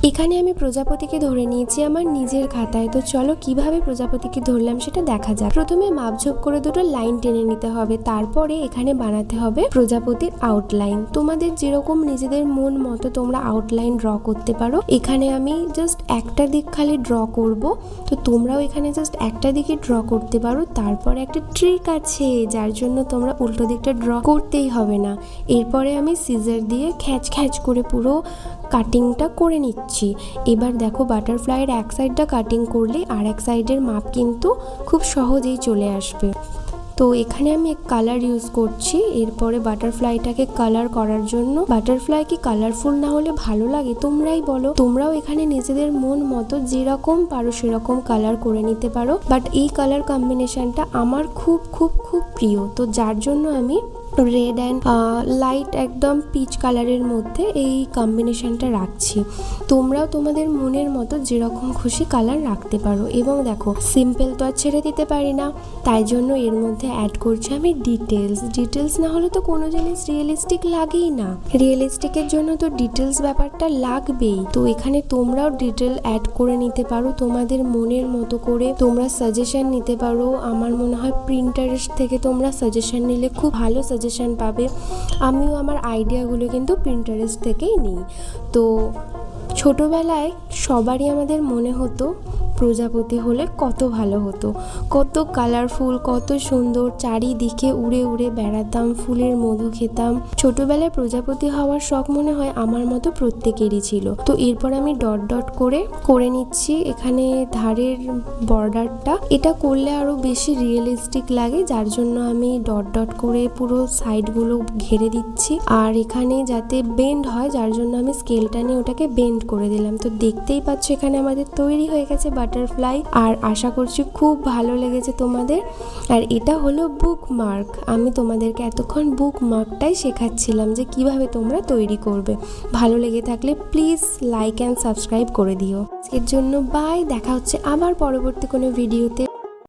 এখানে আমি প্রজাপতিকে ধরে নিয়েছি আমার নিজের খাতায়। তো চলো কিভাবে প্রজাপতিকে ধরলাম সেটা দেখা যাক। প্রথমে মাপঝোপ করে দুটো লাইন টেনে নিতে হবে, তারপরে এখানে বানাতে হবে প্রজাপতির আউটলাইন। তোমাদের যেরকম নিজেদের মন মতো তোমরা আউটলাইন ড্র করতে পারো। এখানে আমি জাস্ট একটা দিক খালি ড্র করব, তো তোমরাও এখানে জাস্ট একটা দিকে ড্র করতে পারো। তারপরে একটা ট্রিক আছে যার জন্য তোমরা উল্টো দিকটা ড্র করতেই হবে না। এরপরে আমি সিজার দিয়ে খ্যাচ খ্যাচ করে পুরো কাটিংটা করে নিচ্ছি। এবার দেখো বাটারফ্লাইয়ের এক সাইডটা কাটিং করলে আর এক সাইডের মাপ কিন্তু খুব সহজেই চলে আসবে। তো এখানে আমি কালার ইউজ করছি। এরপরে বাটারফ্লাইটাকে কালার করার জন্য, বাটারফ্লাই কি কালারফুল না হলে ভালো লাগে তোমরাই বলো। তোমরাও এখানে নিজেদের মন মতো যেরকম পারো সেরকম কালার করে নিতে পারো, বাট এই কালার কম্বিনেশনটা আমার খুব খুব খুব প্রিয়। তো যার জন্য আমি রেড অ্যান্ড লাইট একদম পিচ কালারের মধ্যে এই কম্বিনেশনটা রাখছি। তোমরাও তোমাদের মনের মতো যেরকম খুশি কালার রাখতে পারো। এবং দেখো সিম্পল তো আর ছেড়ে দিতে পারি না, তাই জন্য এর মধ্যে অ্যাড করছি আমি ডিটেলস না হলে তো কোনো জিনিস রিয়েলিস্টিক লাগেই না। রিয়েলিস্টিকের জন্য তো ডিটেলস ব্যাপারটা লাগবেই। তো এখানে তোমরাও ডিটেল অ্যাড করে নিতে পারো তোমাদের মনের মতো করে। তোমরা সাজেশন নিতে পারো। আমার মনে হয় প্রিন্টারেস্ট থেকে তোমরা সাজেশন নিলে খুব ভালো সাজেশন পাবে। আমিও আমার আইডিয়াগুলো কিন্তু প্রিন্টারেস্ট থেকেই নিই। তো ছোটোবেলায় সবারই আমাদের মনে হতো প্রজাপতি হলে কত ভালো হতো, কত কালারফুল, কত সুন্দর, চারিদিকে উড়ে উড়ে বেড়াতাম, ফুলের মধু খেতাম। ছোটোবেলায় প্রজাপতি হওয়ার শখ মনে হয় আমার মতো প্রত্যেকেরই ছিল। তো এরপর আমি ডট ডট করে নিচ্ছি এখানে ধারের বর্ডারটা। এটা করলে আরও বেশি রিয়েলিস্টিক লাগে, যার জন্য আমি ডট ডট করে পুরো সাইডগুলো ঘিরে দিচ্ছি। আর এখানে যাতে বেন্ড হয় যার জন্য আমি স্কেলটা নিয়ে ওটাকে বেন্ড করে দিলাম। তো দেখতেই পাচ্ছ এখানে আমাদের তৈরি হয়ে গেছে বাটারফ্লাই। আর আশা করছি খুব ভালো লেগেছে তোমাদের। আর এটা হলো বুকমার্ক। আমি তোমাদেরকে এতক্ষণ বুকমার্কটাই শেখাচ্ছিলাম যে কিভাবে তোমরা তৈরি করবে। ভালো লেগে থাকলে প্লিজ লাইক অ্যান্ড সাবস্ক্রাইব করে দিও। আজকের জন্য বাই, দেখা হচ্ছে আবার পরবর্তী কোনো ভিডিওতে।